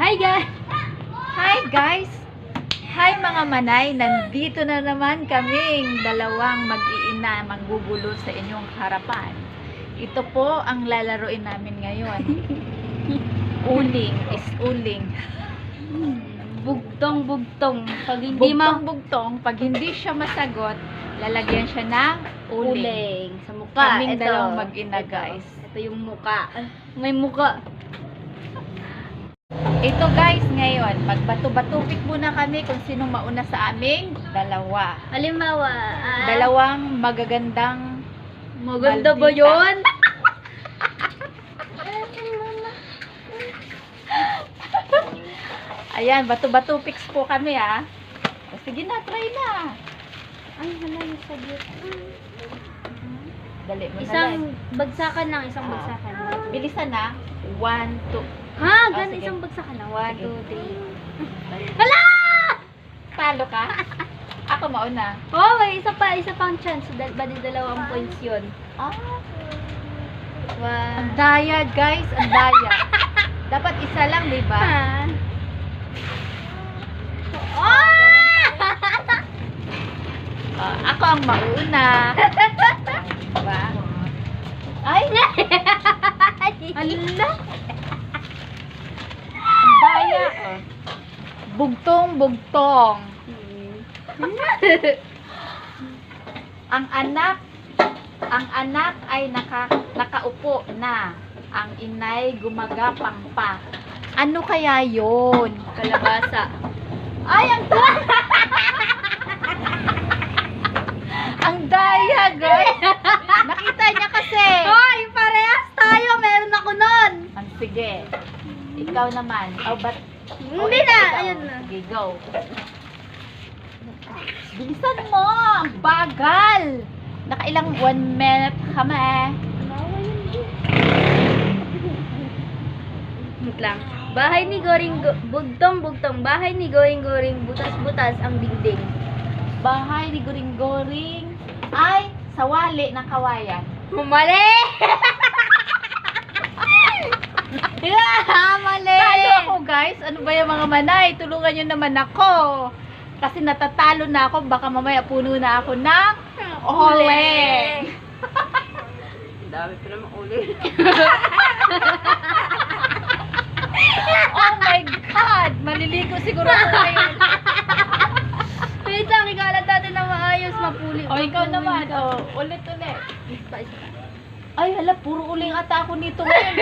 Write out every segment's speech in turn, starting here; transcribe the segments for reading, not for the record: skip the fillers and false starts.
Hi guys! Hi guys! Hi mga manay! Nandito na naman kaming dalawang mag-iina manggugulo sa inyong harapan. Ito po ang lalaruin namin ngayon. Uling is uling. Bugtong-bugtong. Pag hindi Bugtong-bugtong. Pag hindi siya masagot, lalagyan siya ng uling. uling sa muka. Kaming dalawang mag-ina guys. Ito yung muka. May muka. Ito guys, ngayon, magbato-batupik muna kami kung sinong mauna sa aming dalawa. Halimbawa, Dalawang magagandang maganda ba maldita. yun? Ayan, bato-batupix po kami ha. O, sige na, try na. Ay, hala yung sagot. Dali mo na lang. Isang bagsakan lang, isang Ah. bagsakan. Bilisan na. 1, 2. Ha, Ah, ganun sige. isang bagsakan lang. 1, Sige. 2, 3. Hala! Talo ka? Ako mauna. Oh, may isa pang chance. Bali dalawang points yun. Ah, One. ang daya guys, ang daya. Dapat isa lang, di ba? Ah! Ako ang mauna. Diba? Ay! Ala! Ang daya. Oh. Bugtong-bugtong. Ang anak ay nakaupo na. Ang inay gumagapang pa. Ano kaya yon? Kalabasa. Ay, ang ang daya, guys. Nakita niya kasi. Hoy, parehas tayo. Meron ako nun. Sige. Ikaw naman. Oh, but Hindi na. ikaw. Ayun na. Sige, go. Bilisan mo. Ang bagal. Nakailang 1 minute kami. Wait lang. Bahay ni Goring bugtong-bugtong. Bahay ni Goring-goring butas-butas ang dingding. Bahay ni Goring-goring ay sawali ng kawayan. Mali! Mali! Talo ako, guys. Ano ba yung mga manay? Tulungan nyo naman ako. Kasi natatalo na ako. Baka mamaya puno na ako ng uling. Dami pa naman uling. Oh my God! Maliligo siguro ako ngayon. Wait lang, ikalat natin na maayos, mapuli. O, ikaw naman. O, ulit-ulit. Isa pa. Ay, hala, puro uling ata ako nito ngayon.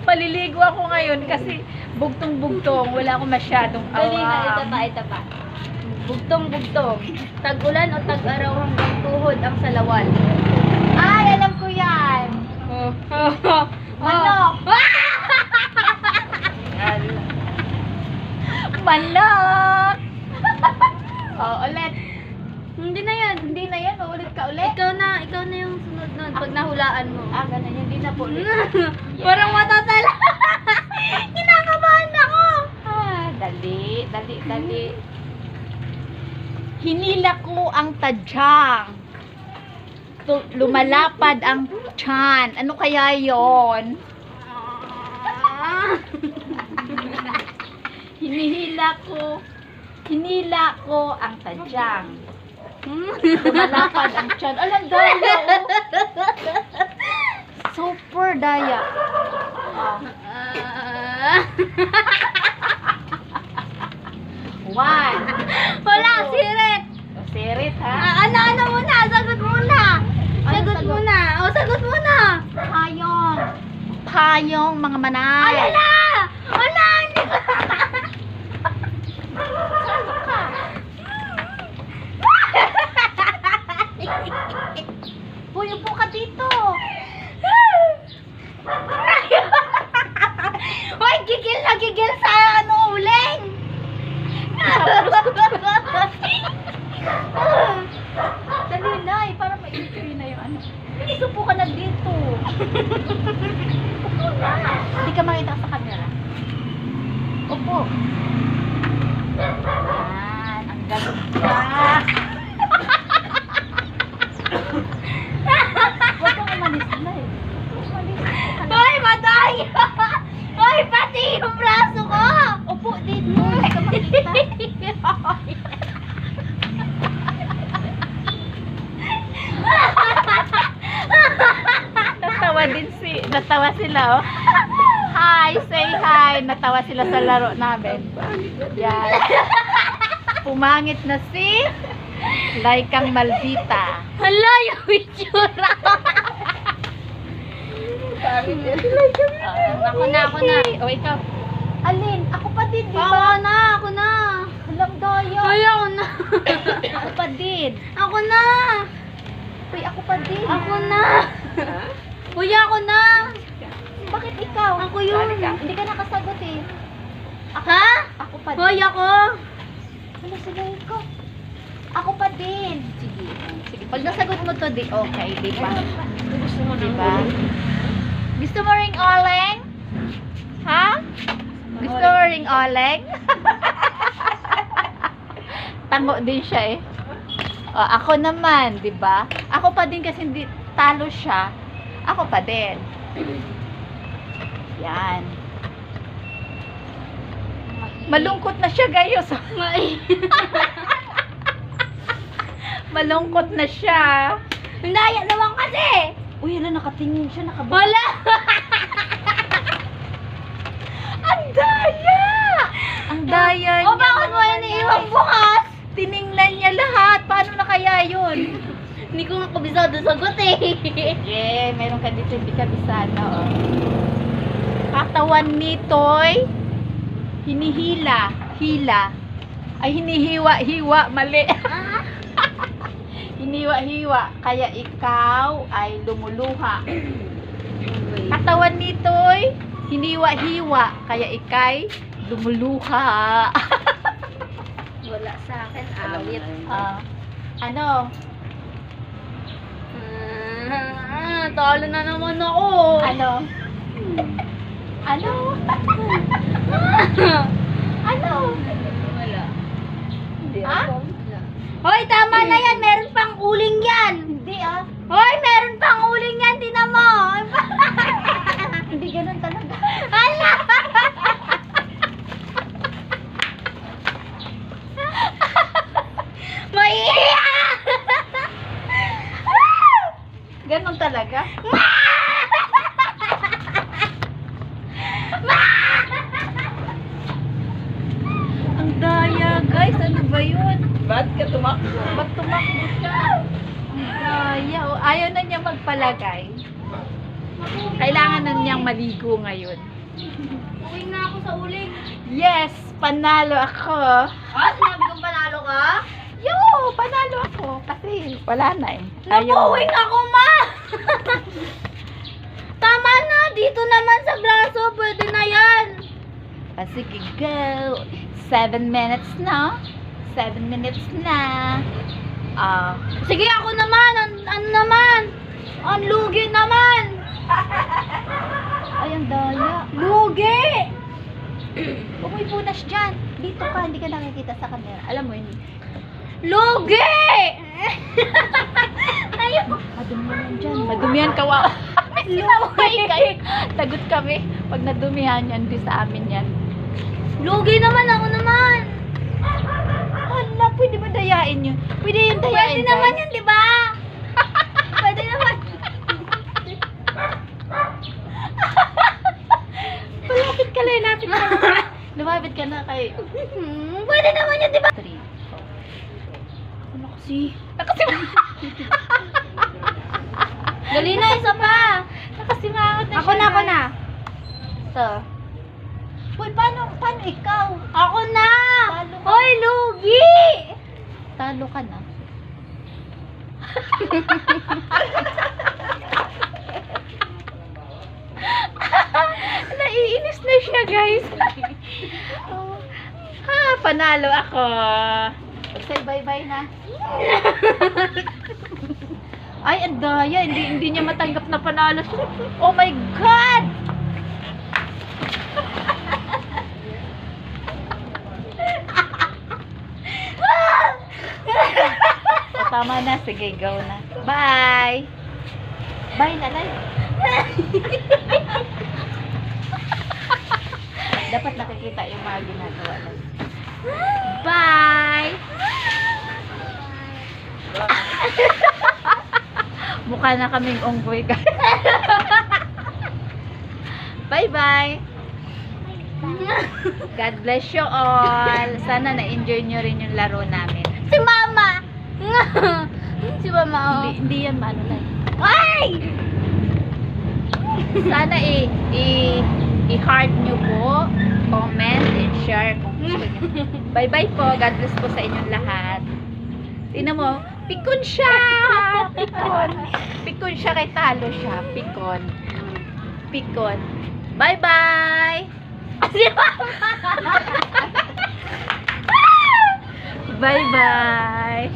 Paliligo ako ngayon kasi bugtong-bugtong. Wala akong masyadong Dali na, awam. ito pa. Bugtong-bugtong. Tag-ulan o tag-araw hanggang tuhod ang salawal. Ay, alam ko yan. Manok. Manok. Oh, ulit. Hindi na yan. Hindi na yan. Ulit ka ulit. Ikaw na yung sunod nun. Pag nahulaan mo. Ah, ganun. Hindi na po ulit. Parang matatala. Kinakabahan ako. Ah, dali. Hinila ko ang tadyang. Lumalapad ang tiyan. Ano kaya yon? Hinila ko ang tadyang. Lumalapad ang tiyan. Alam, daya. Oh. Super daya. Oh. 1. Wala, sirit. Sirit, ha? Ano muna? Sagot muna. Sagot sagot? muna. O, sagot muna. Payong. Payong, mga manay. Ay, wala. Wala. Hindi ko. Saan ka? Hoy, upo ka dito. Hoy, gigil sa uling. Dali na, para ma-enjoy na yung ano. Please, upo ka na dito. Upo na. Hindi ka makita sa camera. Upo. Yan, ang ganda. Huwag kang umalis na eh. natawa sila, oh. Hi, say hi. Natawa sila sa laro namin. Yan. Pumangit na si Laikang Maldita. Hala, yung itsura. Ako na. O, ikaw. Alin? Ako pa din, di Ako ba? na. Alam doyo. Hoy, ako na. Ako pa din. Ako na. Uy, ako pa din. Ako na. Hoy, ako na. Bakit ikaw? Ako yun. Hindi ka nakasagot eh. Ha? Ako pa din. Hoy, ako. Ano sila ko? Ako pa din. Sige. Sige. Pag nasagot mo to, di okay, di ba? Gusto mo Diba? Gusto mo ring oleng? Ha? Gusto mo ring oleng? Tango din siya eh. O, ako naman, di ba? Ako pa din kasi hindi talo siya. Ako pa din. Yan. Malungkot na siya, gayos. Malungkot na siya. Naya naman kasi. Uy, ala, nakatingin siya, nakabuka. Wala. Ang daya! Ang daya niya. O, bakit mo yan iiwan bukas? Tiningnan niya lahat. Paano na kaya yun? Hindi ko nga kabisado sagot eh. Yeah, meron ka dito, hindi ka bisado. Oh. Katawan nito'y hinihila. Hila. Ay, hinihiwa-hiwa. Mali. Hiniwa-hiwa. Kaya ikaw ay lumuluha. Katawan nito'y hiniwa-hiwa. Kaya ikay lumuluha. Wala sa akin, awit. Ano? Talo na naman ako. Ano? Ano? Ano? Wala. Hindi Ha? ako. Hoy, tama na yan. Meron pang uling yan. Hindi ah. Hoy, meron pang uling yan. Tingnan mo. Hindi ganun talaga. Hala! Maiiya! Ganun talaga. Ang daya, guys. Ano ba yun? Ba't ka tumakbo? Ba't tumakbo siya? Ang daya. Oh, ayaw na niya magpalagay. Kailangan na niyang maligo ngayon. Uwi na ako sa uling. Yes! Panalo ako. Ah, sinabi kong panalo ka? Yo! Panalo ako. Kasi wala na eh. Napuwing ako, ma! Tama na! Dito naman sa braso. Pwede na yan. Sige, go. 7 minutes na. 7 minutes na. Sige, ako naman. Ano naman? Ang lugi naman. Ay, ang daya. Lugi! Umoy punas dyan. Dito ka, hindi ka nakikita sa camera. Alam mo yun. Lugi! Ayun. Madumihan dyan. Madumihan ka, wow. Lugi! Tagot kami. Pag nadumihan yan, di sa amin yan. Lugi naman. Ako naman. Hala, pwede ba dayain yun? Pwede yung dayain, Pwede naman yun, di ba? Pwede naman. Malapit ka lang natin. Lumapit ka na kay... Pwede naman yun, di ba? 3. Ano kasi? Dali na, isa pa. Nakasimangot na Ako siya. na. Ito. Uy, paano ikaw? Ako na. Talo ka. Hoy, lugi! Talo ka na. Naiinis na siya, guys. Panalo ako. Say bye-bye na. Ay, ang daya. Hindi niya matanggap na panalo siya. Oh my God! O, tama na. Sige, go na. Bye! Bye na lang. Dapat nakikita yung mga ginagawa lang. Bye! Mukha na kaming unggoy, guys. Bye-bye! God bless you all! Sana na-enjoy nyo rin yung laro namin. Si Mama! Si Mama, oh. Hindi yan maano lang. Ay! Sana i-heart nyo po, comment, and share kung gusto nyo. Bye-bye po. God bless po sa inyong lahat. Tingnan mo, pikon siya! Pikon. Pikon siya kay talo siya. Pikon. Pikon. Bye-bye! Si Mama! Bye-bye!